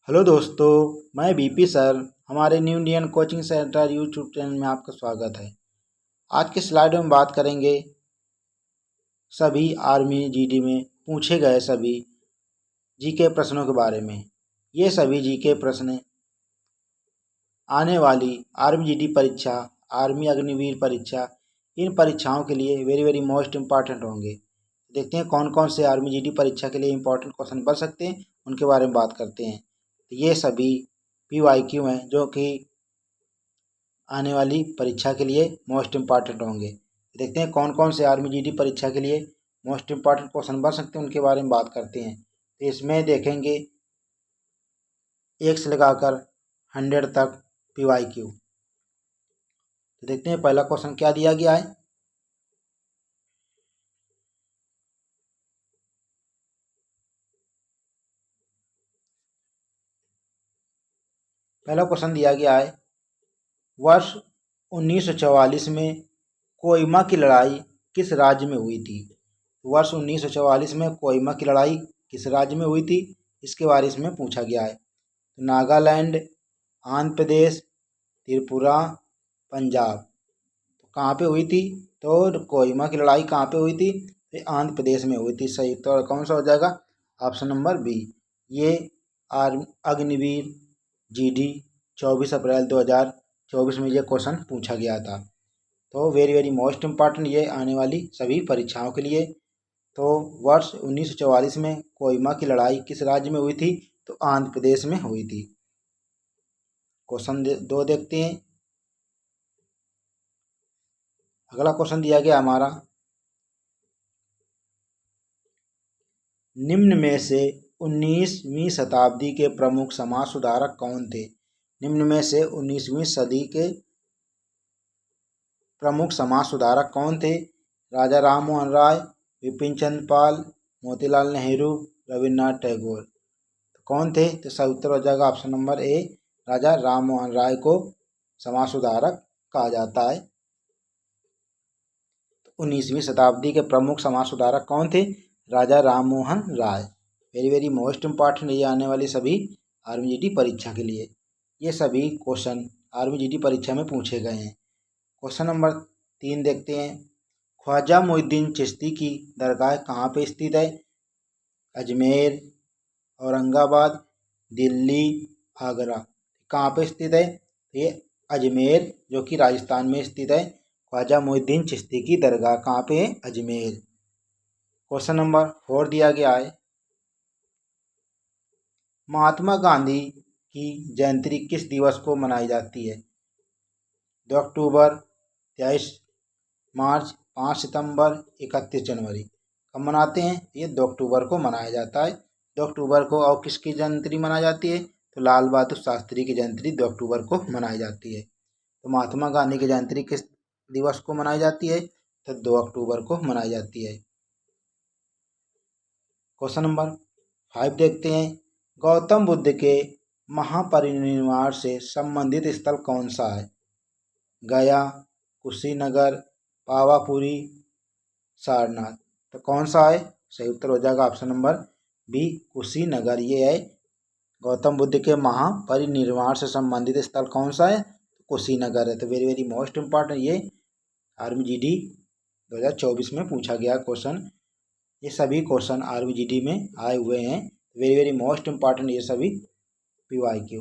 Hello दोस्तों, मैं BP sir. हमारे new Indian coaching centre YouTube channel में आपका स्वागत है। आज के स्लाइड में बात करेंगे सभी आर्मी जीडी में पूछे गए सभी जीके प्रश्नों के बारे में। ये सभी जीके प्रश्न आने वाली आर्मी जीडी परीक्षा, आर्मी अग्निवीर परीक्षा, इन परीक्षाओं के लिए वेरी मोस्ट इम्पॉर्टेंट होंगे। देखते हैं कौन कौन से आर्मी जीडी परीक्षा के लिए इम्पोर्टेंट क्वेश्चन बन सकते हैं, उनके बारे में बात करते हैं। ये सभी PYQ हैं जो कि आने वाली परीक्षा के लिए मोस्ट इम्पॉर्टेंट होंगे। देखते हैं कौन कौन से आर्मी जीडी परीक्षा के लिए मोस्ट इम्पॉर्टेंट क्वेश्चन बन सकते हैं, उनके बारे में बात करते हैं। तो इसमें देखेंगे 1 से लगाकर 100 तक PYQ। तो देखते हैं पहला क्वेश्चन क्या दिया गया है। पहला क्वेश्चन दिया गया है, वर्ष 1944 में कोहिमा की लड़ाई किस राज्य में हुई थी। वर्ष 1944 में कोहिमा की लड़ाई किस राज्य में हुई थी, इसके बारे में पूछा गया है। तो नागालैंड, आंध्र प्रदेश, त्रिपुरा, पंजाब। तो कहाँ पे हुई थी? तो कोहिमा की लड़ाई कहाँ पे हुई थी? तो आंध्र प्रदेश में हुई थी। सही तो कौन सा हो जाएगा? Option number B. ये अग्निवीर जीडी 24 अप्रैल 2024 में ये क्वेश्चन पूछा गया था। तो वेरी मोस्ट इम्पॉर्टेंट ये आने वाली सभी परीक्षाओं के लिए। तो वर्ष 1944 में कोहिमा की लड़ाई किस राज्य में हुई थी? तो आंध्र प्रदेश में हुई थी। क्वेश्चन 2 देखते हैं। अगला क्वेश्चन दिया गया हमारा, निम्न में से 19वीं शताब्दी के प्रमुख समाज सुधारक कौन थे? निम्न में से 19वीं सदी के प्रमुख समाज सुधारक कौन थे? राजा राम मोहन राय, विपिन चंद्र पाल, मोतीलाल नेहरू, रविन्द्रनाथ टैगोर। तो कौन थे? तो सही उत्तर हो जाएगा ऑप्शन नंबर ए। राजा राम मोहन राय को समाज सुधारक कहा जाता है। 19वीं शताब्दी के प्रमुख समाज सुधारक कौन थे? राजा Ram Mohan Roy. Very most important ये आने वाली सभी आर्मी जीडी परीक्षा के लिए। ये सभी क्वेश्चन आर्मी जीडी परीक्षा में पूछे गए हैं। क्वेश्चन नंबर 3 देखते हैं। ख्वाजा मोइनुद्दीन चिश्ती की दरगाह कहाँ पे स्थित है? अजमेर, औरंगाबाद, दिल्ली, आगरा। कहाँ पे स्थित है? ये अजमेर जो कि राजस्थान में स्थित है। ख्वाजा मोइनुद्दीन चिश्ती की दरगाह कहाँ पे है? अजमेर। क्वेश्चन नंबर 4 दिया गया है, महात्मा गांधी की जयंती किस दिवस को मनाई जाती है? 2 अक्टूबर, 23 मार्च, 5 सितंबर, 31 जनवरी। कब मनाते हैं? ये 2 अक्टूबर को मनाया जाता है। 2 अक्टूबर को और किसकी जयंती मनाई जाती है? तो लाल बहादुर शास्त्री की जयंती 2 अक्टूबर को मनाई जाती है। तो महात्मा गांधी की जयंती किस दिवस को मनाई जाती है? तो 2 अक्टूबर को मनाई जाती है। क्वेश्चन नंबर 5 देखते हैं। गौतम बुद्ध के महापरिनिर्वाण से संबंधित स्थल कौन सा है? गया, कुशीनगर, पावापुरी, सारनाथ। तो कौन सा है? सही उत्तर हो जाएगा ऑप्शन नंबर बी, कुशीनगर। ये है गौतम बुद्ध के महापरिनिर्वाण से संबंधित स्थल कौन सा है? कुशीनगर है। तो वेरी मोस्ट इम्पॉर्टेंट ये आर्मी जीडी 2024 में पूछा गया क्वेश्चन। ये सभी क्वेश्चन आर्मी जीडी में आए हुए हैं। वेरी मोस्ट इम्पॉर्टेंट ये सभी PYQ।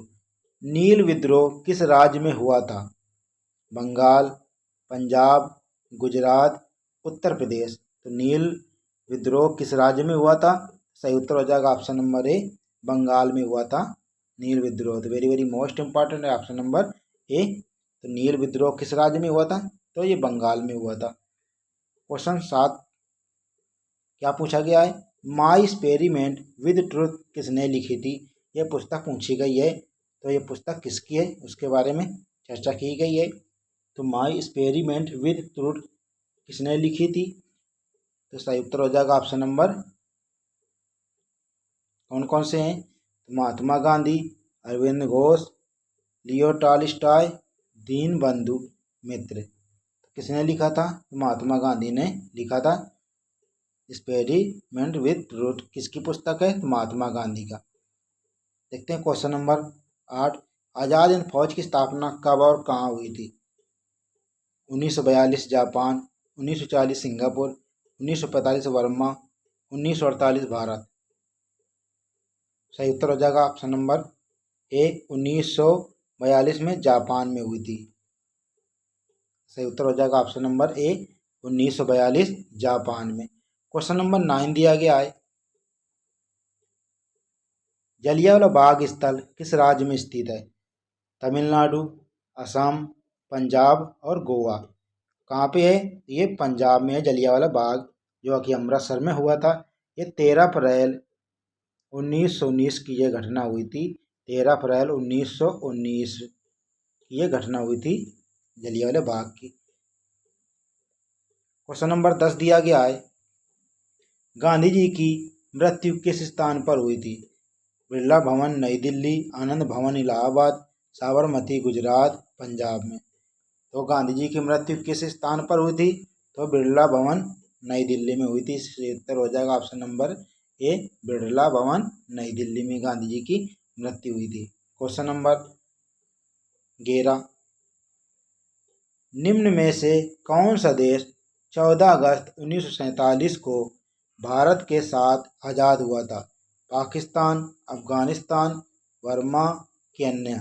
नील विद्रोह किस राज्य में हुआ था? बंगाल, पंजाब, गुजरात, उत्तर प्रदेश। तो नील विद्रोह किस राज्य में हुआ था? सही उत्तर हो जाएगा ऑप्शन नंबर ए, बंगाल में हुआ था नील विद्रोह। तो वेरी मोस्ट इम्पॉर्टेंट है ऑप्शन नंबर ए। तो नील विद्रोह किस राज्य में हुआ था? तो ये बंगाल में हुआ था। क्वेश्चन 7 क्या पूछा गया है? माई एक्सपेरिमेंट विद ट्रुथ किसने लिखी थी? यह पुस्तक पूछी गई है। तो ये पुस्तक किसकी है उसके बारे में चर्चा की गई है। तो माई एक्सपेरिमेंट विद ट्रुथ किसने लिखी थी? तो सही उत्तर हो जाएगा ऑप्शन नंबर, कौन कौन से हैं? तो महात्मा गांधी, अरविंद घोष, लियो टॉलस्टॉय, दीनबंधु मित्र। तो किसने लिखा था? तो महात्मा गांधी ने लिखा था। एक्सपेरिमेंट विद ट्रुथ किसकी पुस्तक है? तो महात्मा गांधी का। देखते हैं क्वेश्चन नंबर 8। आज़ाद हिंद फौज की स्थापना कब और कहाँ हुई थी? 1942 जापान, 1940 सिंगापुर, 1945 बर्मा, 1948 भारत। सही उत्तर हो जाएगा ऑप्शन नंबर ए 1942 में जापान में हुई थी। सही उत्तर हो जाएगा ऑप्शन नंबर ए 1942 जापान में। क्वेश्चन नंबर 9 दिया गया है, जलियांवाला बाग स्थल किस राज्य में स्थित है? तमिलनाडु, असम, पंजाब और गोवा। कहाँ पे है? ये पंजाब में है जलियांवाला बाग, जो कि अमृतसर में हुआ था। ये 13 अप्रैल 1919 की ये घटना हुई थी। 13 अप्रैल 1919 की ये घटना हुई थी जलियांवाला बाग की। क्वेश्चन नंबर 10 दिया गया है, गांधी जी की मृत्यु किस स्थान पर हुई थी? बिरला भवन नई दिल्ली, आनंद भवन इलाहाबाद, साबरमती गुजरात, पंजाब में। तो गांधी जी की मृत्यु किस स्थान पर हुई थी? तो बिरला भवन नई दिल्ली में हुई थी। इसलिए उत्तर हो जाएगा ऑप्शन नंबर ए बिरला भवन नई दिल्ली में गांधी जी की मृत्यु हुई थी। क्वेश्चन नंबर 11, निम्न में से कौन सा देश 14 अगस्त 1947 को भारत के साथ आज़ाद हुआ था? Pakistan, Afghanistan, Burma, Kenya.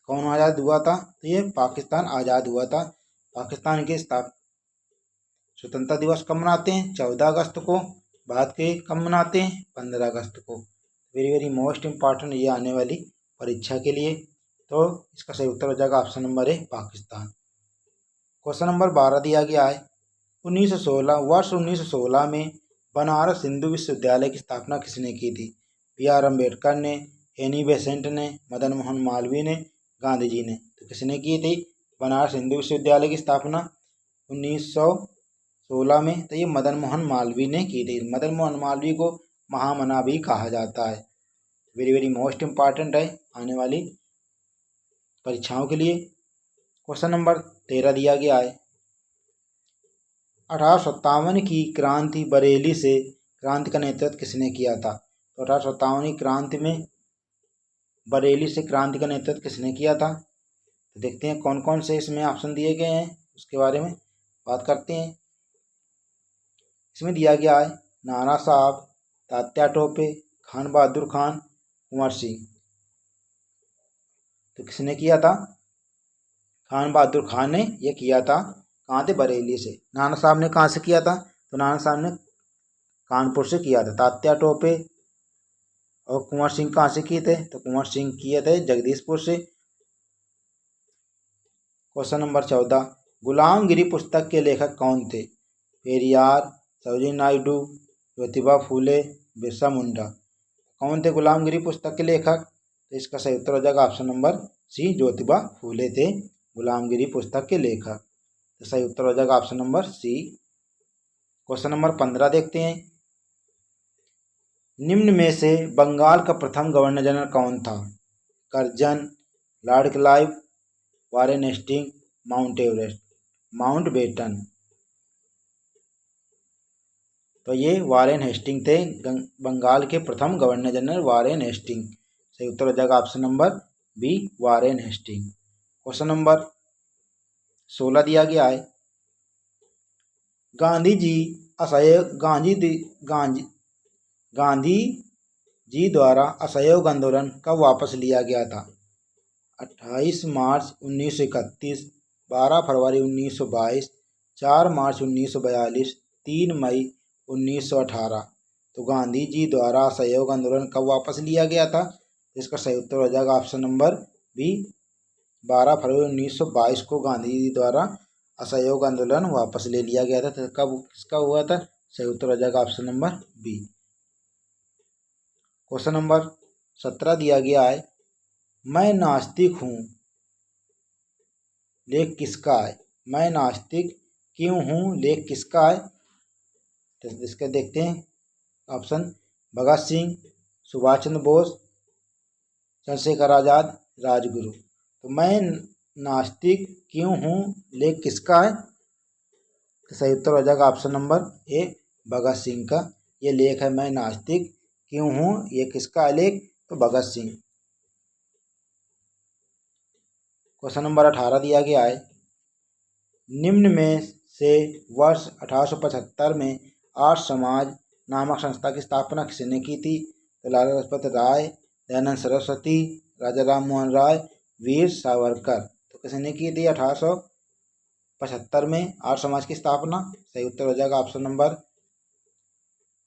कौन आज़ाद हुआ था? तो ये पाकिस्तान आज़ाद हुआ था। पाकिस्तान के स्वतंत्रता दिवस कब मनाते हैं? 14 अगस्त को। भारत के कब मनाते हैं? 15 अगस्त को। वेरी वेरी मोस्ट इम्पॉर्टेंट ये आने वाली परीक्षा के लिए। तो इसका सही उत्तर हो जाएगा ऑप्शन नंबर ए पाकिस्तान। क्वेश्चन नंबर 12 दिया गया है, 1916 में बनारस हिंदू विश्वविद्यालय की स्थापना किसने की थी? B.R. अम्बेडकर ने, एनी बेसेंट ने, मदन मोहन मालवीय ने, गांधी जी ने। तो किसने की थी बनारस हिंदू विश्वविद्यालय की स्थापना 1916 में? तो ये मदन मोहन मालवीय ने की थी। मदन मोहन मालवीय को महामना भी कहा जाता है। वेरी वेरी मोस्ट इम्पॉर्टेंट है आने वाली परीक्षाओं के लिए। क्वेश्चन नंबर 13 दिया गया है, 1857 की क्रांति बरेली से क्रांति का नेतृत्व किसने किया था? तो 1857 क्रांति में बरेली से क्रांति का नेतृत्व किसने किया था? तो देखते हैं कौन कौन से इसमें ऑप्शन दिए गए हैं, उसके बारे में बात करते हैं। इसमें दिया गया है नाना साहब, तात्या टोपे, खान बहादुर खान, कुंवर सिंह। तो किसने किया था? खान बहादुर खान ने यह किया था। कहाँ थे? बरेली से। नाना साहब ने कहाँ से किया था? तो नाना साहब ने कानपुर से किया था। तात्या टोपे और कुंवर सिंह कहाँ से किए थे? तो कुंवर सिंह किए थे जगदीशपुर से। क्वेश्चन नंबर 14, गुलामगिरी पुस्तक के लेखक कौन थे? पेरियार, सरोजिनी नायडू, ज्योतिबा फूले, बिरसा मुंडा। कौन थे गुलामगिरी पुस्तक के लेखक? तो इसका सही उत्तर हो जाएगा ऑप्शन नंबर सी, ज्योतिबा फूले थे गुलामगिरी पुस्तक के लेखक। तो सही उत्तर हो जाएगा option number C. Question number 15 देखते हैं, निम्न में से बंगाल का प्रथम गवर्नर जनरल कौन था? Curzon, Lord Clive, Warren Hastings, Mountbatten. तो ये वारेन हेस्टिंग थे बंगाल के प्रथम गवर्नर जनरल वारेन हेस्टिंग। सही उत्तर हो जाएगा option number B, Warren Hastings. Question number 16 दिया गया है, गांधी जी द्वारा असहयोग आंदोलन कब वापस लिया गया था? 28 मार्च 1931, 12 फरवरी 1922, 4 मार्च 1942, 3 मई 1918। तो गांधी जी द्वारा असहयोग आंदोलन कब वापस लिया गया था? इसका सही उत्तर हो जाएगा ऑप्शन नंबर बी, 12 फरवरी 1922 को गांधी जी द्वारा असहयोग आंदोलन वापस ले लिया गया था। तो कब किसका हुआ था? सही उत्तर हो जाएगा option number B. Question number 17 दिया गया है, मैं नास्तिक हूँ लेख किसका है? मैं नास्तिक क्यों हूँ लेख किसका है? तो इसके देखते हैं ऑप्शन, भगत सिंह, सुभाष चंद्र बोस, चंद्रशेखर आज़ाद, राजगुरु। तो मैं नास्तिक क्यों हूँ लेख किसका है? तो सही उत्तर हो जाएगा ऑप्शन नंबर ए, भगत सिंह का ये लेख है। मैं नास्तिक क्यों हूँ, ये किसका है लेख? तो भगत सिंह। क्वेश्चन नंबर 18 दिया गया है, निम्न में से वर्ष 1875 में आर्य समाज नामक संस्था की स्थापना किसने की थी? तो लाला लाजपत राय, दयानंद सरस्वती, राजा राम मोहन राय, वीर सावरकर। तो किसने की थी 1875 में आर्य समाज की स्थापना? सही उत्तर हो जाएगा option number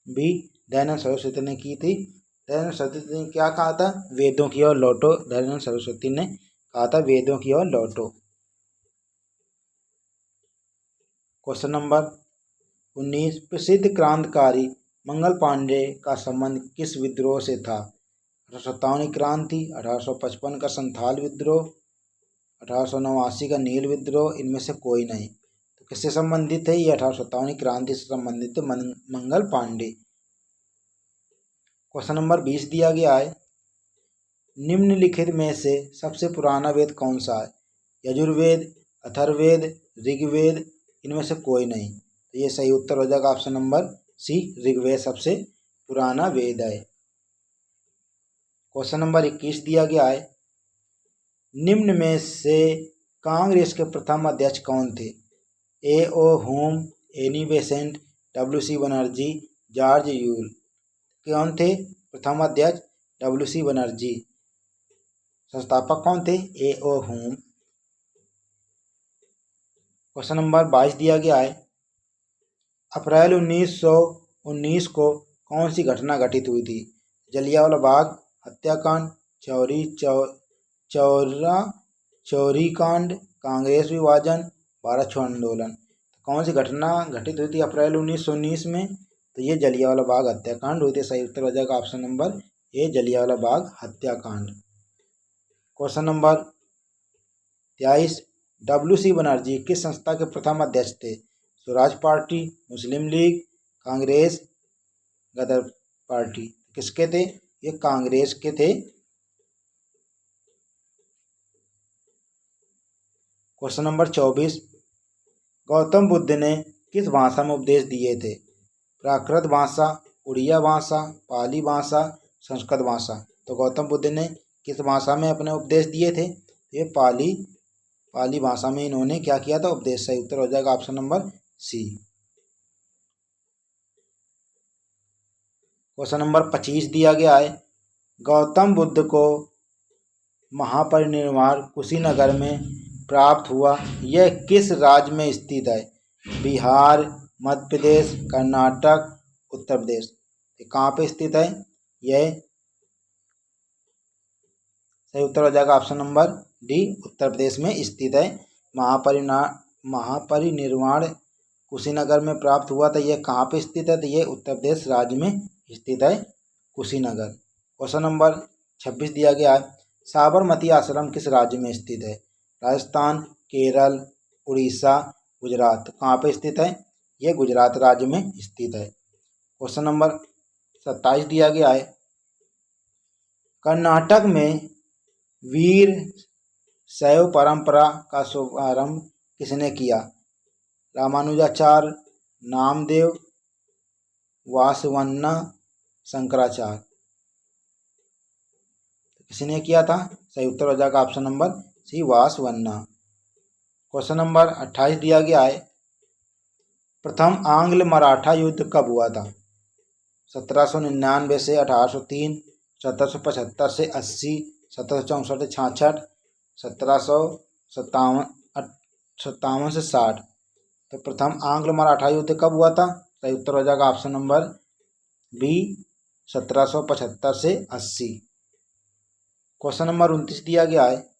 B, Dayanand Saraswati ने की थी। दयानंद सरस्वती ने क्या कहा था? वेदों की ओर लौटो। दयानंद सरस्वती ने कहा था वेदों की ओर लौटो। क्वेश्चन नंबर 19, प्रसिद्ध क्रांतिकारी मंगल पांडे का संबंध किस विद्रोह से था? 1857 क्रांति, 1855 का संथाल विद्रोह, 1889 का नील विद्रोह, इनमें से कोई नहीं। तो किससे संबंधित है? ये 1857 क्रांति से संबंधित मंगल पांडे। क्वेश्चन नंबर 20 दिया गया है, निम्नलिखित में से सबसे पुराना वेद कौन सा है? यजुर्वेद, अथर्ववेद, ऋग्वेद, इनमें से कोई नहीं। तो ये सही उत्तर हो जाएगा ऑप्शन नंबर सी, ऋग्वेद सबसे पुराना वेद है। क्वेश्चन नंबर 21 दिया गया है, निम्न में से कांग्रेस के प्रथम अध्यक्ष कौन थे? A O Hume, Annie Besant, W C Banerjee, George Yule. कौन थे प्रथम अध्यक्ष? W C Banerjee. संस्थापक कौन थे? A O Hume. Question number 22 दिया गया है, अप्रैल 1919 को कौन सी घटना घटित हुई थी? जलियांवाला बाग हत्याकांड, चौरी कांड, कांग्रेस विभाजन, भारत छोड़ो आंदोलन। कौन सी घटना घटित हुई थी अप्रैल 1919 में? तो ये जलियांवाला बाग हत्याकांड हुई थी। सही उत्तर हो जाएगा option number A, Jallianwala Bagh हत्याकांड। Question number 23, W C Banerjee किस संस्था के प्रथम अध्यक्ष थे? Swaraj Party, Muslim League, Congress, Ghadar Party. किसके थे? ये कांग्रेस के थे। क्वेश्चन नंबर 24, गौतम बुद्ध ने किस भाषा में उपदेश दिए थे? प्राकृत भाषा, उड़िया भाषा, पाली भाषा, संस्कृत भाषा। तो गौतम बुद्ध ने किस भाषा में अपने उपदेश दिए थे? ये पाली भाषा में इन्होंने क्या किया था? उपदेश। सही उत्तर हो जाएगा option number C. Question number 25 दिया गया है, गौतम बुद्ध को महापरिनिर्वाण कुशीनगर में प्राप्त हुआ, यह किस राज्य में स्थित है? बिहार, मध्य प्रदेश, कर्नाटक, उत्तर प्रदेश। कहाँ पे स्थित है? यह सही उत्तर हो जाएगा option number D, Uttar Pradesh में स्थित है। महापरिनिर्वाण कुशीनगर में प्राप्त हुआ था, यह कहाँ पे स्थित है? तो यह उत्तर प्रदेश राज्य में स्थित है, कुशीनगर। क्वेश्चन नंबर 26 दिया गया है, साबरमती आश्रम किस राज्य में स्थित है? राजस्थान, केरल, उड़ीसा, गुजरात। कहाँ पे स्थित है? यह गुजरात राज्य में स्थित है। क्वेश्चन नंबर 27 दिया गया है, कर्नाटक में वीर शैव परंपरा का शुभारंभ किसने किया? रामानुजाचार्य, नामदेव, वासवन्ना, शंकराचार्य। किसने किया था? सही उत्तर हो जाएगा option number C, Basavanna. Question number 28 दिया गया है, प्रथम आंग्ल मराठा युद्ध कब हुआ था? 1799 से 1803, 1775 से 80, 1764 से 66, 1757 से 60। तो प्रथम आंग्ल मराठा युद्ध कब हुआ था? सही उत्तर हो जाएगा ऑप्शन नंबर बी, 1775 से 80। क्वेश्चन नंबर 29 दिया गया है,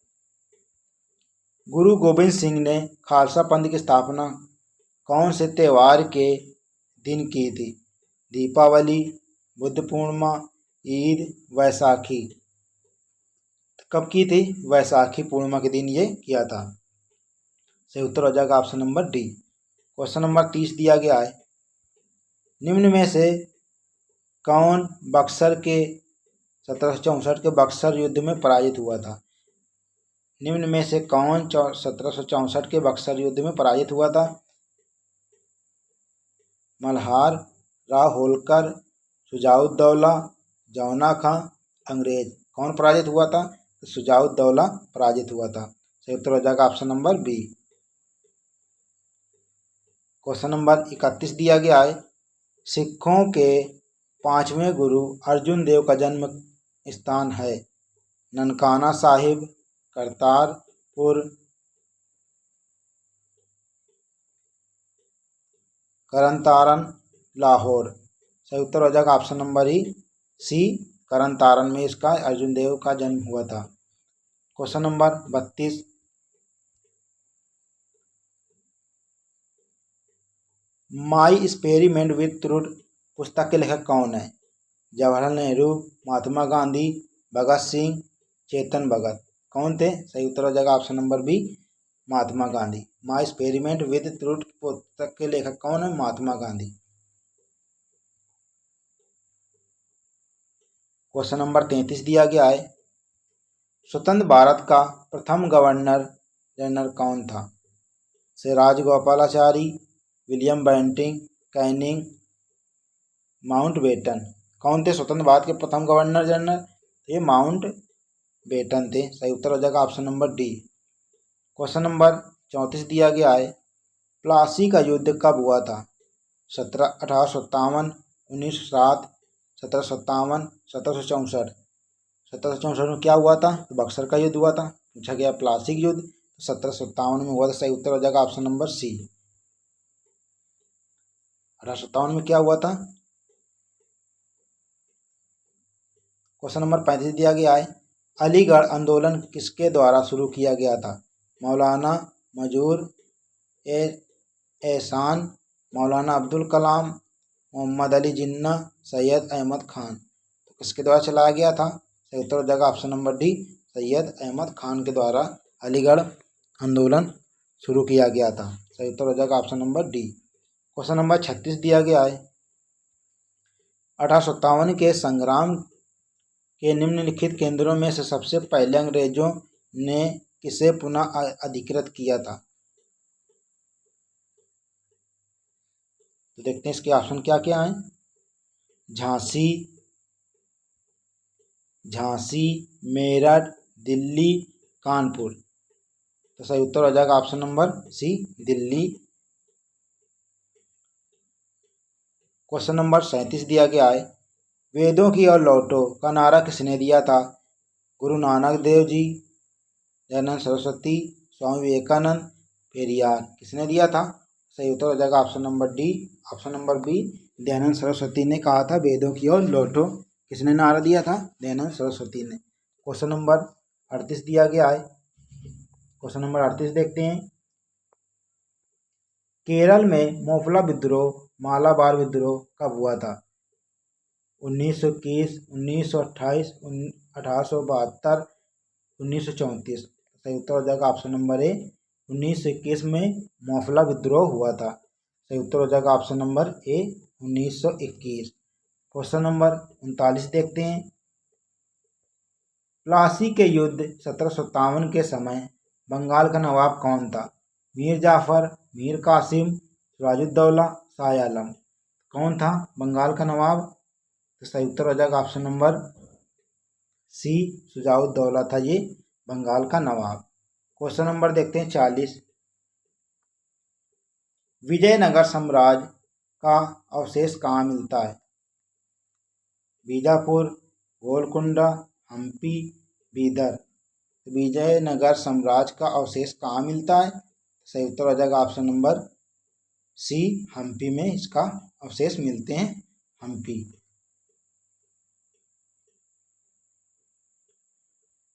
गुरु गोविंद सिंह ने खालसा पंथ की स्थापना कौन से त्यौहार के दिन की थी? दीपावली, बुद्ध पूर्णिमा, ईद, वैसाखी। कब की थी? वैसाखी पूर्णिमा के दिन ये किया था। सही उत्तर हो जाएगा option number D. Question number 30 दिया गया है, निम्न में से कौन बक्सर के 1764 के बक्सर युद्ध में पराजित हुआ था? निम्न में से कौन 1764 के बक्सर युद्ध में पराजित हुआ था? मल्हार, राव होलकर, शुजाउद्दौला, जौना खां, अंग्रेज। कौन पराजित हुआ था? शुजाउद्दौला पराजित हुआ था। सही उत्तर हो जाएगा option number B. Question number 31 दिया गया है, सिखों के पांचवें गुरु अर्जुन देव का जन्म स्थान है। ननकाना साहिब, करतारपुर, तरन, लाहौर। सही उत्तर हो जाएगा ऑप्शन नंबर सी, तरन में इसका अर्जुन देव का जन्म हुआ था। Question number 32, my Experiment with Truth पुस्तक के लेखक कौन है? जवाहरलाल नेहरू, महात्मा गांधी, भगत सिंह, चेतन भगत। कौन थे? सही उत्तर हो जाएगा option number B, Mahatma Gandhi. My Experiment with Truth पुस्तक के लेखक कौन है? महात्मा गांधी। क्वेश्चन नंबर 33 दिया गया है, स्वतंत्र भारत का प्रथम गवर्नर जनरल कौन था? C Rajagopalachari, William Bentinck, Canning, Mountbatten. कौन थे स्वतंत्र भारत के प्रथम गवर्नर जनरल? ये माउंट बेटन थे। सही उत्तर हो जाएगा option number D. Question number 34 दिया गया है, प्लासी का युद्ध कब हुआ था? 1857, 1907, 1757, 1764। 1764 में क्या हुआ था? तो बक्सर का युद्ध हुआ था। पूछा गया प्लासी का युद्ध 1757 में हुआ था। सही उत्तर हो जाएगा ऑप्शन नंबर सी। 1857 में क्या हुआ था? क्वेश्चन नंबर 35 दिया गया है, अलीगढ़ आंदोलन किसके द्वारा शुरू किया गया था? मौलाना मजूर एहसान, मौलाना अब्दुल कलाम, मोहम्मद अली जिन्ना, सैयद अहमद खान। तो किसके द्वारा चलाया गया था? सही उत्तर हो जाएगा option number D, Syed Ahmad Khan के द्वारा अलीगढ़ आंदोलन शुरू किया गया था। सही उत्तर हो जाएगा option number D. Question number 36 दिया गया है, 1857 के संग्राम के निम्नलिखित केंद्रों में से सबसे पहले अंग्रेजों ने किसे पुनः अधिकृत किया था? तो देखते हैं इसके ऑप्शन क्या क्या हैं। झांसी, मेरठ, दिल्ली, कानपुर। तो सही उत्तर हो जाएगा option number C, Delhi. Question number 37 दिया गया है, वेदों की ओर लौटो का नारा किसने दिया था? गुरु नानक देव जी, दयानंद सरस्वती, स्वामी विवेकानंद, पेरियार। किसने दिया था? सही उत्तर हो जाएगा option number D, option number B, Dayanand Saraswati ने कहा था वेदों की ओर लौटो। किसने नारा दिया था? दयानंद सरस्वती ने। क्वेश्चन नंबर 38 दिया गया है, क्वेश्चन नंबर 38 देखते हैं, केरल में मोफला विद्रोह, मालाबार विद्रोह कब हुआ था? 1921, 1928, 1872, 1934। सही उत्तर हो जाएगा ऑप्शन नंबर ए, 1921 में मोफला विद्रोह हुआ था। सही उत्तर हो जाएगा ऑप्शन नंबर ए, 1921। क्वेश्चन नंबर 39 देखते हैं, प्लासी के युद्ध 1757 के समय बंगाल का नवाब कौन था? मीर जाफर, मीर कासिम, सिराजुद्दौला, शाह आलम। कौन था बंगाल का नवाब? तो सही उत्तर हो जाएगा ऑप्शन नंबर सी, सिराजुद्दौला था ये बंगाल का नवाब। क्वेश्चन नंबर देखते हैं 40, विजयनगर साम्राज्य का अवशेष कहाँ मिलता है? बीजापुर, गोलकुंडा, हम्पी, बीदर। विजयनगर साम्राज्य का अवशेष कहाँ मिलता है? सही उत्तर हो जाएगा ऑप्शन नंबर सी, हम्पी में इसका अवशेष मिलते हैं, हम्पी।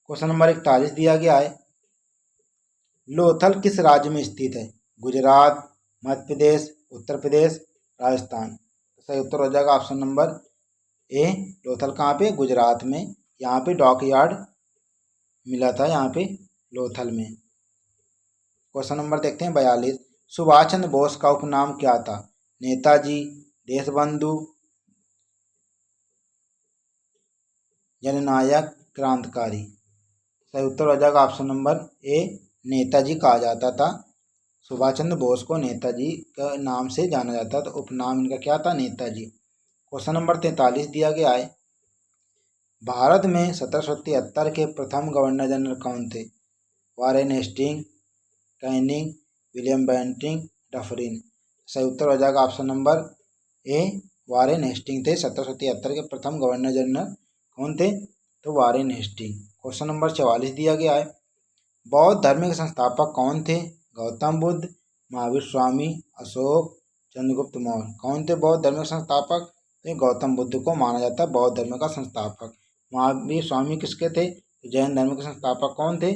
क्वेश्चन नंबर 41 दिया गया है, लोथल किस राज्य में स्थित है? गुजरात, मध्य प्रदेश, उत्तर प्रदेश, राजस्थान। सही उत्तर हो जाएगा ऑप्शन नंबर ए, लोथल कहाँ पे? गुजरात में। यहाँ पे डॉकयार्ड मिला था, यहाँ पे लोथल में। क्वेश्चन नंबर देखते हैं 42, सुभाष चंद्र बोस का उपनाम क्या था? नेताजी, देशबंधु, जननायक, क्रांतिकारी। सही उत्तर हो जाएगा ऑप्शन नंबर ए, नेताजी कहा जाता था। सुभाष चंद्र बोस को नेताजी के नाम से जाना जाता, तो उपनाम इनका क्या था? नेताजी। क्वेश्चन नंबर 43 दिया गया है, भारत में 1773 के प्रथम गवर्नर जनरल कौन थे? Warren Hastings, Canning, William Bentinck, Dufferin. सही उत्तर हो जाएगा option number A, Warren Hastings थे 1773 के प्रथम गवर्नर जनरल। कौन थे? तो वारेन हेस्टिंग। क्वेश्चन नंबर 44 दिया गया है, बौद्ध धर्म के संस्थापक कौन थे? गौतम बुद्ध, महावीर स्वामी, अशोक, चंद्रगुप्त मौर्य। कौन थे बौद्ध धर्म के संस्थापक? तो गौतम बुद्ध को माना जाता है बौद्ध धर्म का संस्थापक। महावीर स्वामी किसके थे? जैन धर्म के संस्थापक कौन थे?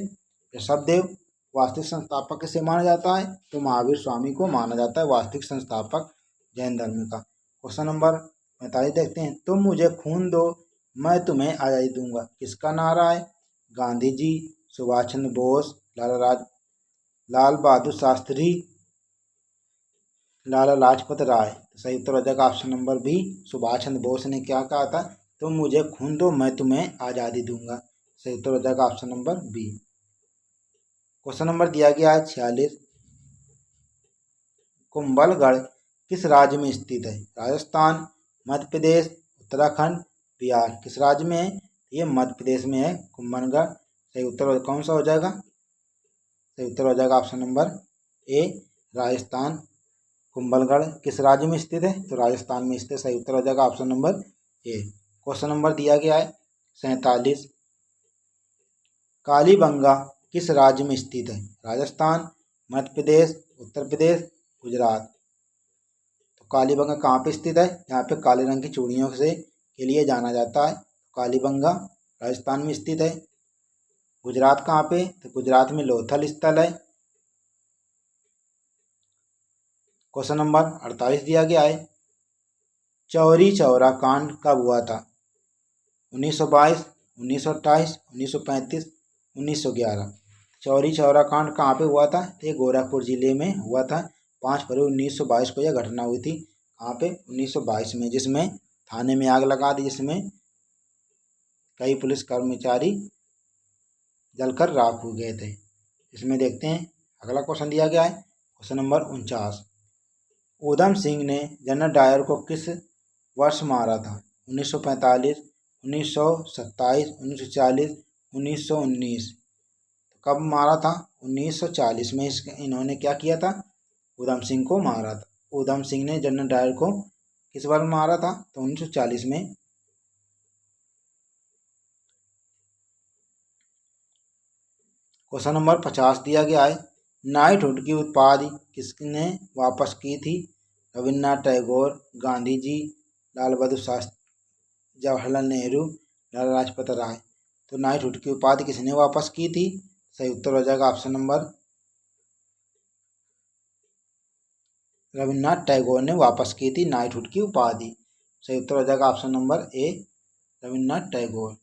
ऋषभदेव। वास्तविक संस्थापक किसे माना जाता है? तो महावीर स्वामी को माना जाता है वास्तविक संस्थापक जैन धर्म का। क्वेश्चन नंबर 45 देखते हैं, तुम मुझे खून दो मैं तुम्हें आज़ादी दूंगा, किसका नारा है? गांधी जी, सुभाष चंद्र बोस, लाल बहादुर शास्त्री, लाला लाजपत राय। तो सही उत्तर हो जाएगा option number B, Subhash Chandra Bose ने क्या कहा था? तुम मुझे खून दो मैं तुम्हें आज़ादी दूंगा। सही उत्तर हो जाएगा option number B. Question number दिया गया है 46, कुंभलगढ़ किस राज्य में स्थित है? राजस्थान, मध्य प्रदेश, उत्तराखंड, बिहार। किस राज्य में है? ये मध्य प्रदेश में है कुंभलगढ़। सही उत्तर कौन सा हो जाएगा? सही उत्तर हो जाएगा ऑप्शन नंबर ए, राजस्थान। कुंभलगढ़ किस राज्य में स्थित है? तो राजस्थान में स्थित। सही उत्तर हो जाएगा ऑप्शन नंबर ए। क्वेश्चन नंबर दिया गया है 47, कालीबंगा किस राज्य में स्थित है? राजस्थान, मध्य प्रदेश, उत्तर प्रदेश, गुजरात। तो कालीबंगा कहाँ पे स्थित है? यहाँ पे काले रंग की चूड़ियों से के लिए जाना जाता है। कालीबंगा राजस्थान में स्थित है। गुजरात कहाँ पे? तो गुजरात में लोथल स्थल है। क्वेश्चन नंबर 48 दिया गया है, चौरी चौरा कांड कब हुआ था? 1922, 1928, 1935, 1911। चौरी चौरा कांड कहाँ पे हुआ था? ये गोरखपुर जिले में हुआ था। 5 फरवरी 1922 को यह घटना हुई थी। कहाँ पे? 1922 में, जिसमें थाने में आग लगा दी, जिसमें कई पुलिस कर्मचारी जलकर राख हो गए थे। इसमें देखते हैं अगला क्वेश्चन दिया गया है, क्वेश्चन नंबर 49, ऊधम सिंह ने जनरल डायर को किस वर्ष मारा था? 1945, 1927, 1940, 1919। कब मारा था? 1940 में इन्होंने क्या किया था? ऊधम सिंह को मारा था। ऊधम सिंह ने जनरल डायर को किस वर्ष मारा था? तो 1940 में। क्वेश्चन नंबर 50 दिया गया है, नाइटहुड की उपाधि किसने वापस की थी? रविन्द्रनाथ टैगोर, गांधी जी, लाल बहादुर शास्त्री, जवाहरलाल नेहरू, लाला लाजपत राय। तो नाइटहुड की उपाधि किसने वापस की थी? सही उत्तर हो जाएगा ऑप्शन नंबर, रविन्द्रनाथ टैगोर ने वापस की थी नाइटहुड की उपाधि। सही उत्तर हो जाएगा ऑप्शन नंबर ए, रविन्द्रनाथ टैगोर।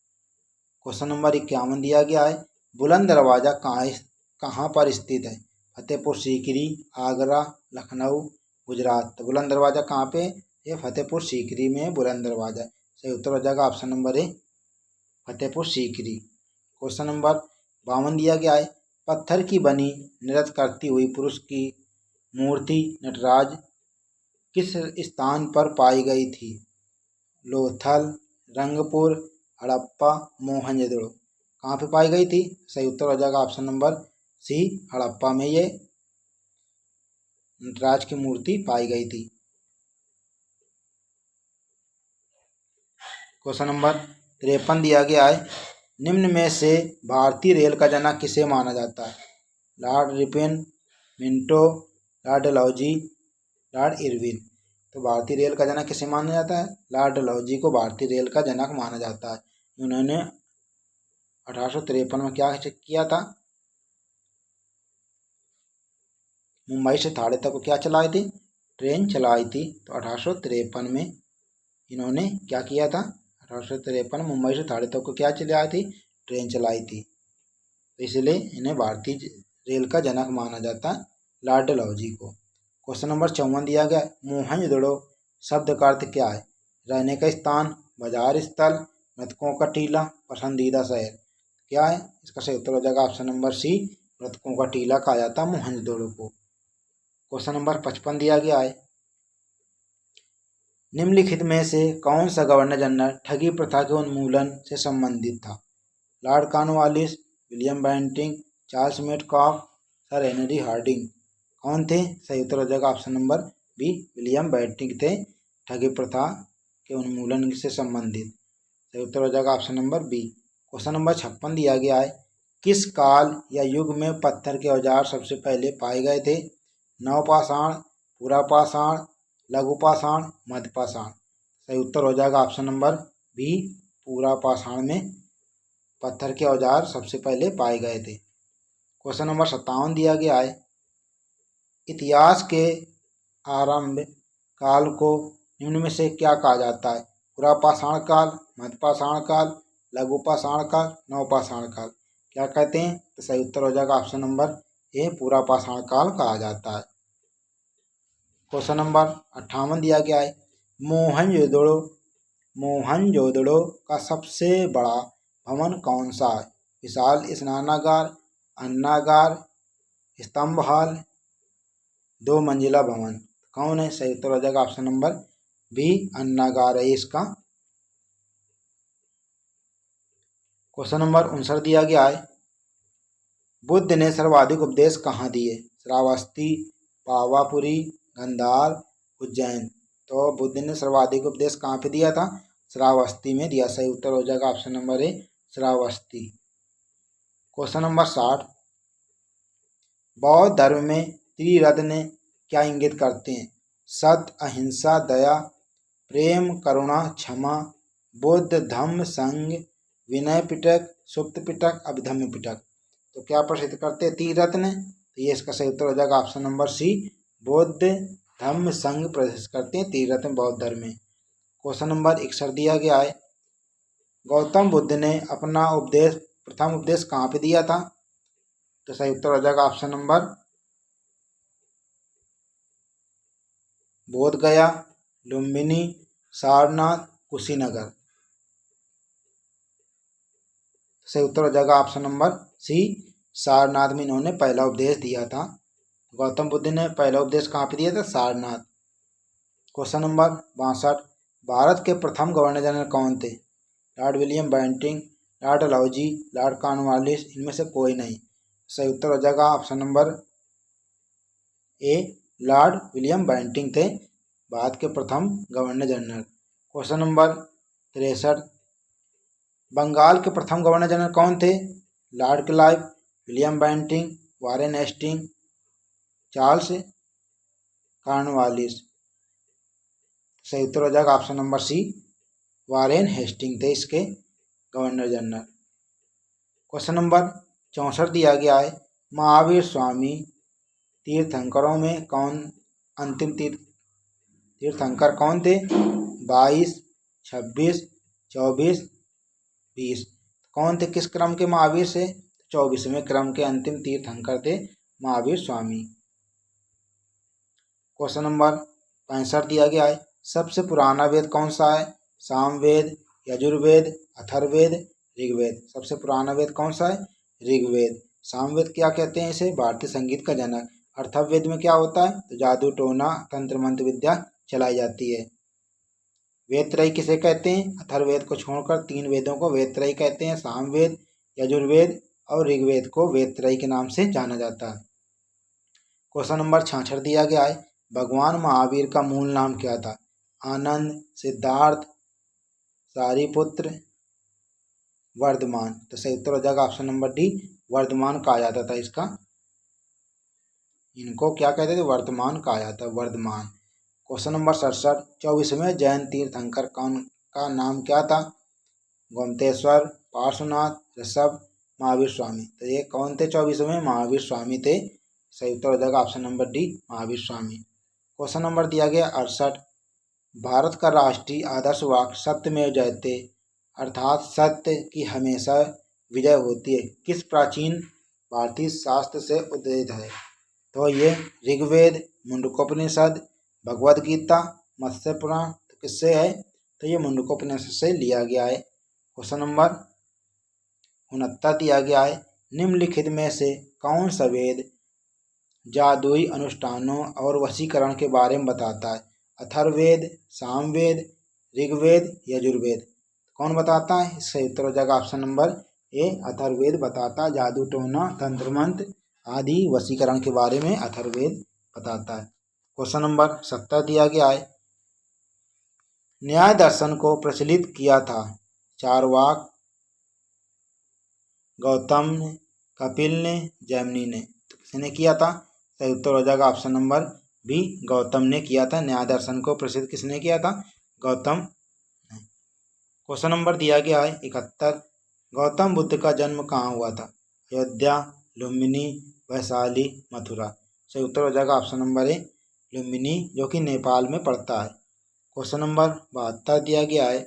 क्वेश्चन नंबर 51 दिया गया है, बुलंद दरवाजा कहाँ पर स्थित है? फतेहपुर सीकरी, आगरा, लखनऊ, गुजरात। तो बुलंद दरवाजा कहाँ पे? ये फतेहपुर सीकरी में बुलंद दरवाजा। सही उत्तर हो जाएगा ऑप्शन नंबर ए, फतेहपुर सीकरी। क्वेश्चन नंबर 52 दिया गया है, पत्थर की बनी नृत्य करती हुई पुरुष की मूर्ति नटराज किस स्थान पर पाई गई थी? लोथल, रंगपुर, हड़प्पा, मोहनजोदड़ो। कहाँ पे पाई गई थी? सही उत्तर हो जाएगा ऑप्शन नंबर सी, हड़प्पा में ये नटराज की मूर्ति पाई गई थी। क्वेश्चन नंबर 53 दिया गया है, निम्न में से भारतीय रेल का जनक किसे माना जाता है? Lord Ripon, Minto, Lord Dalhousie, Lord Irwin. तो भारतीय रेल का जनक किसे माना जाता है? लॉर्ड डलहौजी को भारतीय रेल का जनक माना जाता है। उन्होंने 1853 में क्या किया था? मुंबई से थाने तक को क्या चलाई थी? ट्रेन चलाई थी। तो 1853 में इन्होंने क्या किया था? 1853 मुंबई से थाने तक को क्या चलाई थी? ट्रेन चलाई थी। तो इसलिए इन्हें भारतीय रेल का जनक माना जाता है, लॉर्ड डलहौजी को। क्वेश्चन नंबर 54 दिया गया, मोहनजोदड़ो शब्द का अर्थ क्या है? रहने का स्थान, बाजार स्थल, मृतकों का टीला, पसंदीदा शहर। क्या है इसका सही उत्तर हो जाएगा ऑप्शन नंबर सी, मृतकों का टीला कहा जाता है मोहनजोदड़ो को। क्वेश्चन नंबर 55 दिया गया है, निम्नलिखित में से कौन सा गवर्नर जनरल ठगी प्रथा के उन्मूलन से संबंधित था? Lord Cornwallis, William Bentinck, Charles Metcalfe, Sir Henry Hardinge. कौन थे? सही उत्तर हो जाएगा option number B, William Bentinck थे, ठगी प्रथा के उन्मूलन से संबंधित। सही उत्तर हो जाएगा option number B. Question number 56 दिया गया है, किस काल या युग में पत्थर के औजार सबसे पहले पाए गए थे? नवपाषाण, पुरापाषाण, लघुपाषाण, मध्यपाषाण। सही उत्तर हो जाएगा ऑप्शन नंबर बी, पुरापाषाण में पत्थर के औजार सबसे पहले पाए गए थे। क्वेश्चन नंबर 57 दिया गया है, इतिहास के आरंभ काल को निम्न में से क्या कहा जाता है? पुरापाषाण काल, मध्यपाषाण काल, लघुपाषाण काल, नवपाषाण काल। क्या कहते हैं? तो सही उत्तर हो जाएगा ऑप्शन नंबर ए, पुरापाषाण काल कहा जाता है। क्वेश्चन नंबर 58 दिया गया है, मोहनजोदड़ो का सबसे बड़ा भवन कौन सा है? विशाल स्नानागार, अन्नागार, स्तंभ हॉल, 2 मंजिला भवन। कौन है? सही उत्तर हो जाएगा ऑप्शन नंबर बी, अन्नागार है इसका। क्वेश्चन नंबर 59 दिया गया है, बुद्ध ने सर्वाधिक उपदेश कहाँ दिए? श्रावस्ती, पावापुरी, गंधार, उज्जैन। तो बुद्ध ने सर्वाधिक उपदेश कहाँ पे दिया था? श्रावस्ती में दिया। सही उत्तर हो जाएगा ऑप्शन नंबर ए, श्रावस्ती। क्वेश्चन नंबर 60, बौद्ध धर्म में त्रिरत्न क्या इंगित करते हैं? सत्य, अहिंसा, दया, प्रेम, करुणा, क्षमा, बुद्ध, धम्म, संघ, विनय पिटक, सुप्त पिटक, अभिधम्म पिटक। तो क्या प्रसिद्ध करते हैं? त्रिरत्न। तो ये इसका सही उत्तर हो जाएगा ऑप्शन नंबर सी, बुद्ध, धम्म, संघ प्रसिद्ध करते हैं त्रिरत्न बौद्ध धर्म में। क्वेश्चन नंबर 61 दिया गया है, गौतम बुद्ध ने अपना प्रथम उपदेश कहाँ पे दिया था? तो सही उत्तर हो जाएगा ऑप्शन नंबर बोध गया, लुम्बिनी, सारनाथ, कुशीनगर। सही उत्तर हो जाएगा ऑप्शन नंबर सी, सारनाथ में इन्होंने पहला उपदेश दिया था। गौतम बुद्ध ने पहला उपदेश कहाँ पे दिया था? सारनाथ। क्वेश्चन नंबर 62, भारत के प्रथम गवर्नर जनरल कौन थे? Lord William Bentinck, Lord Dalhousie, Lord Cornwallis, इनमें से कोई नहीं। सही उत्तर हो जाएगा option number A, Lord William Bentinck थे भारत के प्रथम governor general. Question number 63, Bengal के प्रथम गवर्नर जनरल कौन थे? Lord Clive, William Bentinck, Warren Hastings, Charles Cornwallis. सही उत्तर हो जाएगा option number C, Warren Hastings थे इसके गवर्नर जनरल। क्वेश्चन नंबर 64 दिया गया है, महावीर स्वामी तीर्थंकरों में अंतिम तीर्थंकर कौन थे? 22, 26, 24, 20। कौन थे किस क्रम के महावीर से? 24वें क्रम के अंतिम तीर्थंकर थे महावीर स्वामी। क्वेश्चन नंबर 65 दिया गया है, सबसे पुराना वेद कौन सा है? सामवेद, यजुर्वेद, अथर्ववेद, ऋग्वेद। सबसे पुराना वेद कौन सा है? ऋग्वेद। सामवेद क्या कहते हैं इसे? भारतीय संगीत का जनक। अथर्ववेद में क्या होता है? तो जादू टोना तंत्र मंत्र विद्या चलाई जाती है। वेदत्रयी किसे कहते हैं? अथर्ववेद को छोड़कर 3 वेदों को वेदत्रयी कहते हैं। सामवेद, यजुर्वेद और ऋग्वेद को वेदत्रयी के नाम से जाना जाता है। क्वेश्चन नंबर 66 दिया गया है, भगवान महावीर का मूल नाम क्या था? आनंद, सिद्धार्थ, सारिपुत्र, वर्धमान। तो सही उत्तर हो जाएगा ऑप्शन नंबर डी, वर्धमान कहा जाता था इसका। इनको क्या कहते थे? वर्धमान कहा जाता है, वर्धमान। क्वेश्चन नंबर 67, 24वें जैन तीर्थंकर का नाम क्या था? गोमतेश्वर, पार्श्वनाथ, ऋषभ, महावीर स्वामी। तो ये कौन थे? 24वें महावीर स्वामी थे। सही उत्तर हो जाएगा option number D, Mahavir Swami. Question number दिया गया 68, भारत का राष्ट्रीय आदर्श वाक्य सत्यमेव जयते अर्थात सत्य की हमेशा विजय होती है किस प्राचीन भारतीय शास्त्र से उद्धृत है? तो ये ऋग्वेद, मुंडकोपनिषद, भगवद गीता, मत्स्य पुराण। तो किससे है? तो ये मुंडकोपनिषद से लिया गया है। क्वेश्चन नंबर 69 दिया गया है, निम्नलिखित में से कौन सा वेद जादुई अनुष्ठानों और वशीकरण के बारे में बताता है? अथर्ववेद, सामवेद, ऋग्वेद, यजुर्वेद। कौन बताता है? इसका उत्तर हो जाएगा ऑप्शन नंबर ये अथर्ववेद बताता है। जादू टोना तंत्र मंत्र आदि वशीकरण के बारे में अथर्ववेद बताता है। क्वेश्चन नंबर 70 दिया गया है, न्याय दर्शन को प्रचलित किया था चारवाक, गौतम ने, कपिल ने, जैमिनी ने। तो किसने किया था? सही उत्तर हो जाएगा ऑप्शन नंबर बी, गौतम ने किया था। न्याय दर्शन को प्रसिद्ध किसने किया था? गौतम ने। क्वेश्चन नंबर दिया गया है 71, गौतम बुद्ध का जन्म कहाँ हुआ था? अयोध्या, लुम्बिनी, वैशाली, मथुरा। सही उत्तर हो जाएगा ऑप्शन नंबर ए, लुम्बिनी, जो कि नेपाल में पड़ता है। क्वेश्चन नंबर 72 दिया गया है,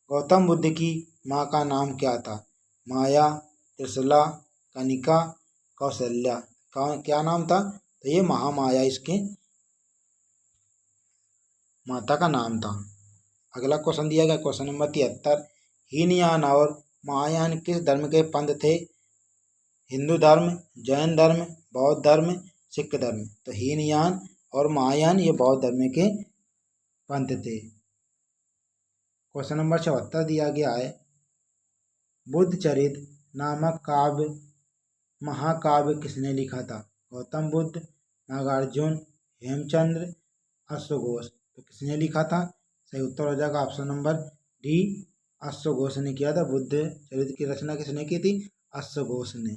गौतम बुद्ध की माँ का नाम क्या था? माया, त्रिशला, कनिका, कौशल्या। क्या नाम था? तो ये महामाया इसके माता का नाम था। अगला क्वेश्चन दिया गया क्वेश्चन नंबर 73, हीनयान और महायान किस धर्म के पंथ थे? हिंदू धर्म, जैन धर्म, बौद्ध धर्म, सिख धर्म। तो हीनयान और महायान ये बौद्ध धर्म के पंथ थे। क्वेश्चन नंबर 74 दिया गया है, बुद्ध चरित नामक काव्य महाकाव्य किसने लिखा था? गौतम बुद्ध, नागार्जुन, हेमचंद्र, अश्वघोष। तो किसने लिखा था? सही उत्तर हो जाएगा ऑप्शन नंबर डी, अश्वघोष ने किया था। बुद्ध चरित्र की रचना किसने की थी? अश्वघोष ने।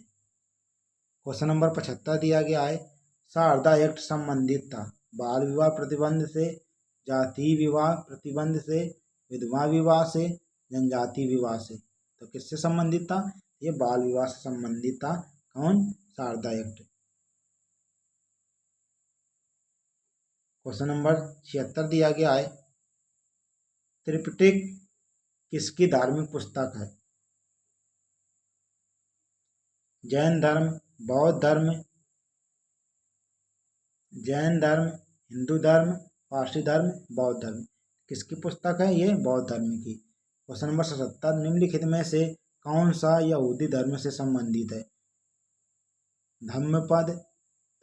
क्वेश्चन नंबर 75 दिया गया है, शारदा एक्ट संबंधित था बाल विवाह प्रतिबंध से, जाति विवाह प्रतिबंध से, विधवा विवाह से, जनजाति विवाह से। तो किससे संबंधित था? ये बाल विवाह से संबंधित था। कौन? शारदा एक्ट। क्वेश्चन नंबर 76 दिया गया है, त्रिपिटक किसकी धार्मिक पुस्तक है? जैन धर्म, बौद्ध धर्म, जैन धर्म, हिंदू धर्म, पारसी धर्म, बौद्ध धर्म। किसकी पुस्तक है? ये बौद्ध धर्म की। क्वेश्चन नंबर 77, निम्नलिखित में से कौन सा यहूदी धर्म से संबंधित है? धम्मपद,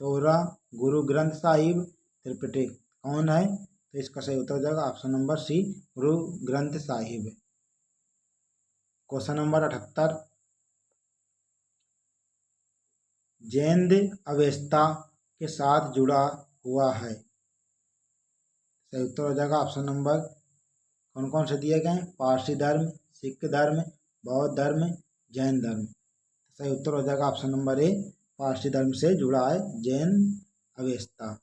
तोरा, गुरु ग्रंथ साहिब, त्रिपिटक। कौन है? तो इसका सही उत्तर हो जाएगा ऑप्शन नंबर सी, Guru Granth Sahib. Question number 78, Jain Avesta के साथ जुड़ा हुआ है? सही उत्तर हो जाएगा ऑप्शन नंबर कौन कौन से दिए गए हैं? पारसी धर्म, सिख धर्म, बौद्ध धर्म, जैन धर्म। सही उत्तर हो जाएगा ऑप्शन नंबर ए, पारसी धर्म से जुड़ा है जैन अवेस्ता।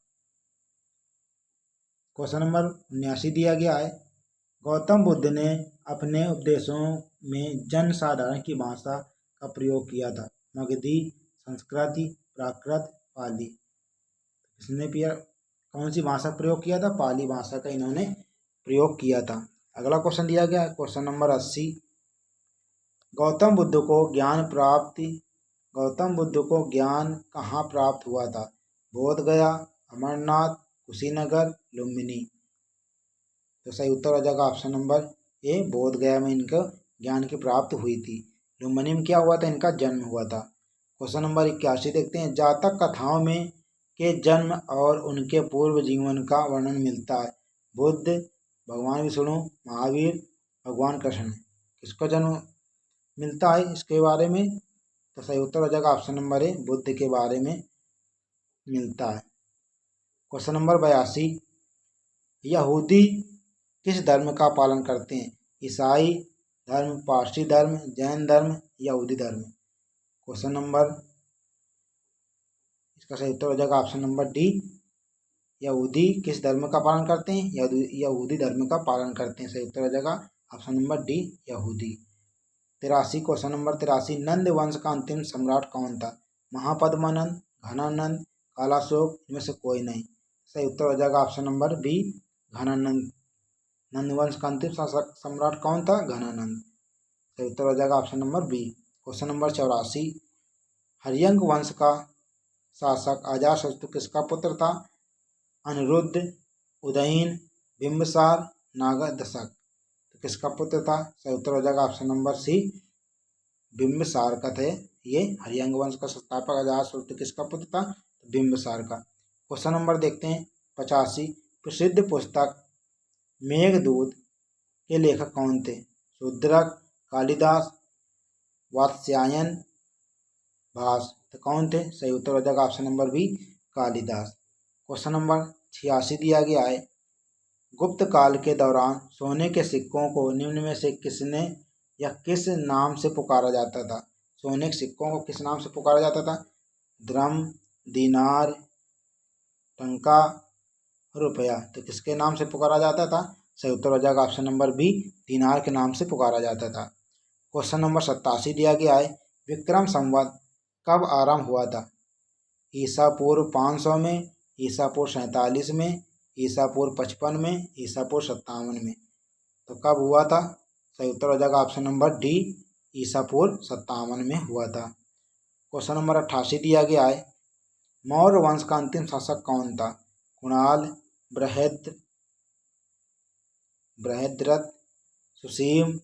क्वेश्चन नंबर 79 दिया गया है, गौतम बुद्ध ने अपने उपदेशों में जन साधारण की भाषा का प्रयोग किया था? मगधी, संस्कृत, प्राकृत, पाली। इसने कौन सी भाषा प्रयोग किया था? पाली भाषा का इन्होंने प्रयोग किया था। अगला क्वेश्चन दिया गया है क्वेश्चन नंबर 80, गौतम बुद्ध को ज्ञान कहाँ प्राप्त हुआ था? बोध गया, अमरनाथ, कुशीनगर, लुम्बिनी। तो सही उत्तर हो जाएगा ऑप्शन नंबर ए, बोध गया में इनको ज्ञान की प्राप्त हुई थी। लुम्बिनी में क्या हुआ था? इनका जन्म हुआ था। क्वेश्चन नंबर 81 देखते हैं, जातक कथाओं में के जन्म और उनके पूर्व जीवन का वर्णन मिलता है? बुद्ध, भगवान विष्णु, महावीर, भगवान कृष्ण। किसका जन्म मिलता है इसके बारे में? तो सही उत्तर हो जाएगा ऑप्शन नंबर ए, बुद्ध के बारे में मिलता है। क्वेश्चन नंबर 82, यहूदी किस धर्म का पालन करते हैं? ईसाई धर्म, पारसी धर्म, जैन धर्म, यहूदी धर्म। क्वेश्चन नंबर इसका सही उत्तर हो जाएगा ऑप्शन नंबर डी, यहूदी किस धर्म का पालन करते हैं? यहूदी धर्म का पालन करते हैं। सही उत्तर हो जाएगा ऑप्शन नंबर डी, यहूदी। 83 क्वेश्चन नंबर 83, नंद वंश का अंतिम सम्राट कौन था? महापद्मानंद, घनानंद, कालाशोक, इनमें से कोई नहीं। सही उत्तर हो जाएगा ऑप्शन नंबर बी, घनानंद। नंद वंश का अंतिम सम्राट कौन था? घनानंद। सही उत्तर हो जाएगा option number B. Question number 84, Haryanka वंश का शासक अजातशत्रु किसका पुत्र था? अनिरुद्ध, उदयन, बिंबिसार, नागदशक। तो किसका पुत्र था? सही उत्तर हो जाएगा ऑप्शन नंबर सी, बिंबिसार का थे। ये हरियंक वंश का संस्थापक अजातशत्रु किसका पुत्र था? बिंबिसार का। क्वेश्चन नंबर देखते हैं 85, प्रसिद्ध पुस्तक मेघदूत के लेखक कौन थे? शूद्रक, कालिदास, वात्स्यायन, भास। तो कौन थे? सही उत्तर हो जाएगा option number B, Kalidas. Question number 86 दिया गया है, गुप्त काल के दौरान सोने के सिक्कों को निम्न में से किसने या किस नाम से पुकारा जाता था? सोने के सिक्कों को किस नाम से पुकारा जाता था? द्रम, दीनार, टंका, रुपया। तो किसके नाम से पुकारा जाता था? सही उत्तर हो जाएगा ऑप्शन नंबर बी, दीनार के नाम से पुकारा जाता था। क्वेश्चन नंबर 87 दिया गया है, विक्रम संवत कब आरंभ हुआ था? ईसा पूर्व 500 में, ईसा पूर्व 47 में, ईसा पूर्व 55 में, ईसा पूर्व 57 में। तो कब हुआ था? सही उत्तर हो जाएगा ऑप्शन नंबर डी, ईसा पूर्व 57 में हुआ था। क्वेश्चन नंबर 88 दिया गया है, मौर्य वंश का अंतिम शासक कौन था? कुणाल, बृहद्रथ, सुसीम,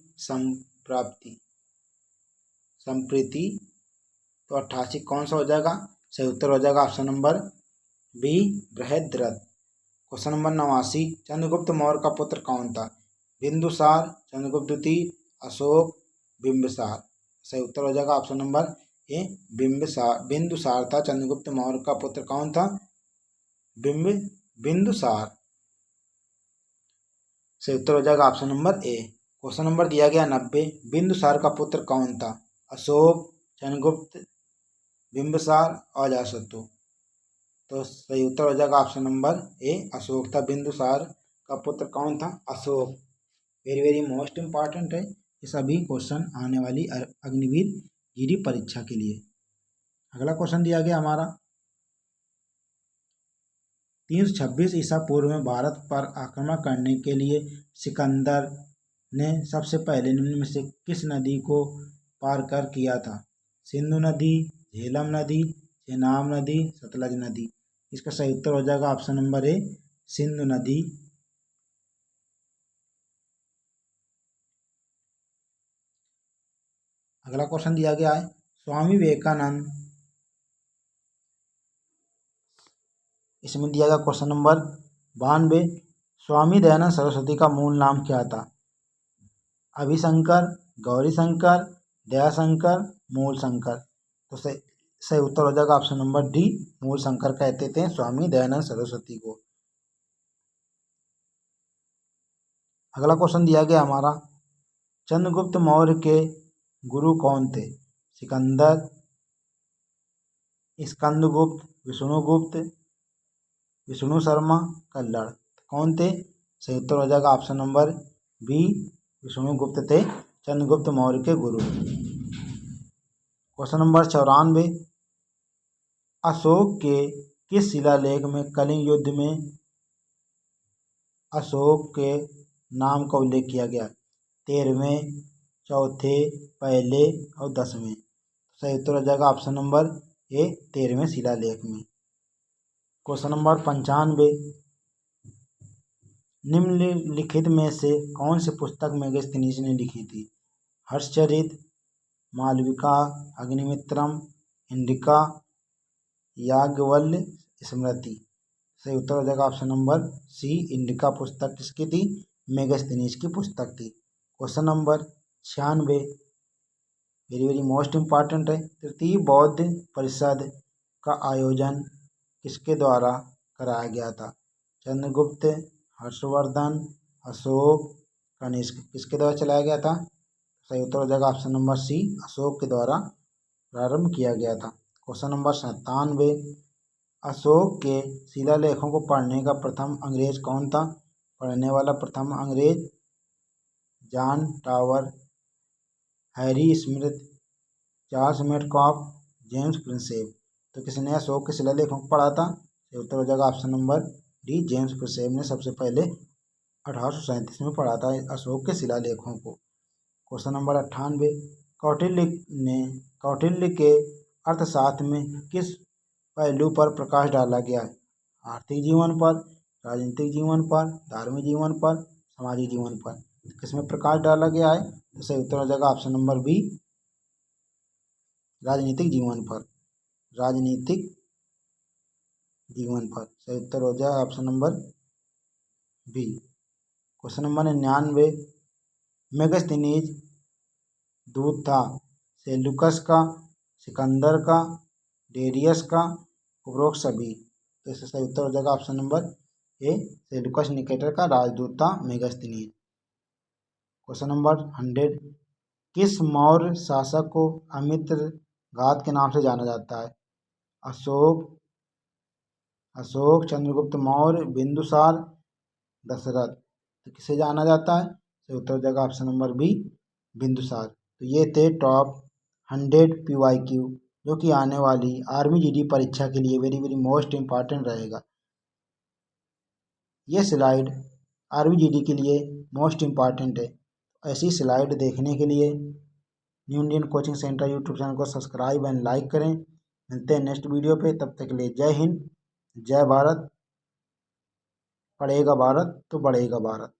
संप्रीति। तो 88 कौन सा हो जाएगा? सही उत्तर हो जाएगा option number B, Brihadratha. Question number 89, Chandragupta Maurya का पुत्र कौन था? बिंदुसार, चंद्रगुप्त द्वितीय, अशोक, बिंबिसार। सही उत्तर हो जाएगा ऑप्शन नंबर ए, बिंदुसार था चंद्रगुप्त मौर्य का पुत्र। कौन था? बिंदुसार। सही उत्तर हो जाएगा ऑप्शन नंबर ए। क्वेश्चन नंबर दिया गया 90, बिंदुसार का पुत्र कौन था? अशोक, चंद्रगुप्त, बिंबिसार, अजातशत्रु। तो सही उत्तर हो जाएगा ऑप्शन नंबर ए, अशोक था। बिंदुसार का पुत्र कौन था? Ashok. Very very most important है ये सभी क्वेश्चन आने वाली अग्निवीर जीडी परीक्षा के लिए। अगला क्वेश्चन दिया गया हमारा, 326 ईसा पूर्व में भारत पर आक्रमण करने के लिए सिकंदर ने सबसे पहले निम्न में से किस नदी को पार कर किया था? सिंधु नदी, झेलम नदी, चेनाब नदी, सतलज नदी। इसका सही उत्तर हो जाएगा ऑप्शन नंबर ए, सिंधु नदी। अगला क्वेश्चन दिया गया है, स्वामी विवेकानंद, इसमें दिया गया क्वेश्चन नंबर 92, स्वामी दयानंद सरस्वती का मूल नाम क्या था? अभिशंकर, गौरीशंकर, दयाशंकर, मूलशंकर। तो सही उत्तर हो जाएगा ऑप्शन नंबर डी, मूलशंकर कहते थे स्वामी दयानंद सरस्वती को। अगला क्वेश्चन दिया गया हमारा, चंद्रगुप्त मौर्य के गुरु कौन थे? सिकंदर, स्कंदगुप्त, विष्णुगुप्त, विष्णु शर्मा, कल्लड़। कौन थे? सही उत्तर हो जाएगा ऑप्शन नंबर बी, विष्णुगुप्त थे चंद्रगुप्त मौर्य के गुरु। क्वेश्चन नंबर 94, अशोक के किस शिलालेख में कलिंग युद्ध में अशोक के नाम का उल्लेख किया गया? 13वें, चौथे, पहले और 10वें। सही उत्तर हो जाएगा ऑप्शन नंबर ए, 13वें शिलालेख में। क्वेश्चन नंबर 95, निम्नलिखित में से कौन सी पुस्तक मेगास्थनीज ने लिखी थी? हर्षचरित, मालविका, अग्निमित्रम, इंडिका, याज्ञवल्क्य स्मृति। सही उत्तर हो जाएगा ऑप्शन नंबर सी, इंडिका पुस्तक किसकी थी? मेगास्थनीज की पुस्तक थी। Question number 96, very very most important है, तृतीय बौद्ध परिषद का आयोजन किसके द्वारा कराया गया था? चंद्रगुप्त, हर्षवर्धन, अशोक, कनिष्क। किसके द्वारा चलाया गया था? सही उत्तर हो जाएगा ऑप्शन नंबर सी, अशोक के द्वारा प्रारंभ किया गया था। क्वेश्चन नंबर 97, अशोक के शिलालेखों को पढ़ने का प्रथम अंग्रेज कौन था? पढ़ने वाला प्रथम अंग्रेज John Tower, Harry Smith, Charles Metcalfe, James Prinsep. तो किसने अशोक के शिलालेखों को पढ़ा था? तो उत्तर हो जाएगा option number D, James Prinsep ने सबसे पहले 1837 में पढ़ा था अशोक के शिलालेखों को। क्वेश्चन नंबर 98, कौटिल्य के अर्थशास्त्र में किस पहलू पर प्रकाश डाला गया है? आर्थिक जीवन पर, राजनीतिक जीवन पर, धार्मिक जीवन पर, सामाजिक जीवन पर। किसमें प्रकाश डाला गया है? तो सही उत्तर हो जाएगा ऑप्शन नंबर बी, राजनीतिक जीवन पर। राजनीतिक जीवन पर सही उत्तर हो जाएगा option number B. Question number 99, Megasthenes दूत था सेल्यूकस का, सिकंदर का, डेरियस का, उपरोक्त सभी। तो इसका सही उत्तर हो जाएगा ऑप्शन नंबर ए, सेल्यूकस निकेटर का राजदूत था मेगास्थनीज। क्वेश्चन नंबर 100, किस मौर्य शासक को अमित्रघात के नाम से जाना जाता है? अशोक, चंद्रगुप्त मौर्य, बिंदुसार, दशरथ। तो किसे जाना जाता है? तो उत्तर हो जाएगा ऑप्शन नंबर बी, बिंदुसार। तो ये थे टॉप 100 PYQ, जो कि आने वाली आर्मी जीडी परीक्षा के लिए वेरी वेरी मोस्ट इम्पॉर्टेंट रहेगा। ये स्लाइड आर्मी जीडी के लिए मोस्ट इम्पॉर्टेंट है। ऐसी स्लाइड देखने के लिए new Indian coaching centre YouTube channel को सब्सक्राइब एंड लाइक करें। मिलते हैं नेक्स्ट वीडियो पे, तब तक के लिए जय हिंद, जय भारत। पढ़ेगा भारत तो बढ़ेगा भारत।